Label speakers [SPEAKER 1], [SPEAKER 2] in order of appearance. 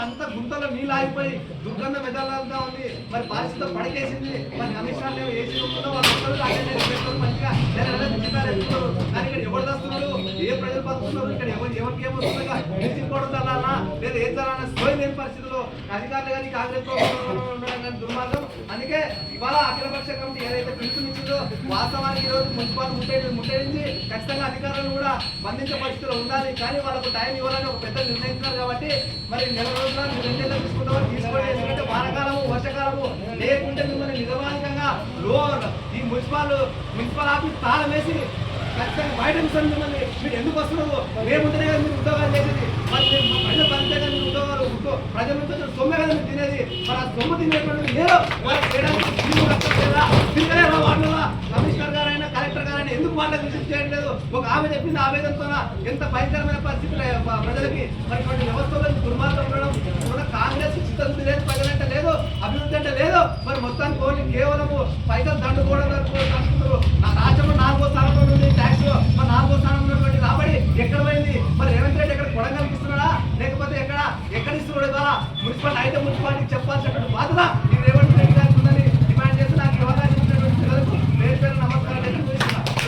[SPEAKER 1] అంత గుంతలో నీళ్ళు ఆగిపోయి దుర్గంధం మెదలంతా ఉంది. మరి పరిస్థితి పడకేసింది. మరి కమిషనర్లు ఏసీ ఉంటుందో వాళ్ళు మంచిగా కానీ ఇక్కడ ఎవరు వస్తున్నారు, ఏ ప్రజలు బతుకుతున్నారు, ఇక్కడ ఎవరికి ఏమొస్తుందా తీసుకోవడం లేదా ఏం జరగాలన్న సోయి లేని పరిస్థితుల్లో అధికారులు కానీ కాంగ్రెస్ ఉండడం కానీ దుర్మార్గం. అందుకే ఇవాళ అఖిలపక్ష కమిటీ ఏదైతే పిలుపునిచ్చిందో వాస్తవానికి ఈరోజు మున్సిపాలిటీ ముట్టడించి ఖచ్చితంగా అధికారులను కూడా బంధించే పరిస్థితిలో ఉండాలి. కానీ వాళ్ళకు టైం ఇవ్వాలని ఒక పెద్ద నిర్ణయించారు కాబట్టి మరి నెల రోజుల 2 నెలలు తీసుకుంటామని తీసుకోండి. ఎందుకంటే వానకాలము వర్షకాలము లేకుంటే మిమ్మల్ని నిజమానికంగా ఈ మున్సిపల్ ఆఫీస్ తాళం వేసి ఖచ్చితంగా బయట మిమ్మల్ని మీరు ఎందుకు వస్తున్నారు, మేముంటేనే కదా మీరు ఉద్యోగాలు చేసేది, మరి ప్రజల పరిచయం కదా మీరు ఉద్యోగాలు ప్రజల నుంచి సొమ్మే కదా మీరు తినేది. మరి ఆ సొమ్ము తినేటువంటి మీరు వాళ్ళ కమిషనర్ గారైనా కలెక్టర్ గారైనా ఎందుకు వాళ్ళకి విజిట్ చేయట్లేదు? ఒక ఆమె చెప్పింది ఆవేదనతో ఎంత భయంకరమైన పరిస్థితులు ప్రజలకి మరి ఇటువంటి వ్యవస్థలో దుర్మార్గం ఉండడం కాంగ్రెస్ చిత్తశుద్ధి లేదు, ప్రజలంటే లేదు, అభివృద్ధి అంటే లేదు. మరి మొత్తానికి ఓన్లీ కేవలము పైసలు దండుకోవడం అనుకుంటారు. నా రాష్ట్రంలో 4వ స్థానంలో ఉంది ట్యాక్స్, మరి 4వ స్థానంలో ఉన్నటువంటి రాబడి ఎక్కడ పోయింది? మరి రేవంత్ రెడ్డి ఎక్కడ కొడంగల్కి ఇస్తున్నాడా లేకపోతే ఎక్కడ ఇస్తున్నాడు? ఇవాళ మున్సిపాలిటీ అయితే మున్సిపాలిటీకి చెప్పాల్సినటువంటి బాధ్యత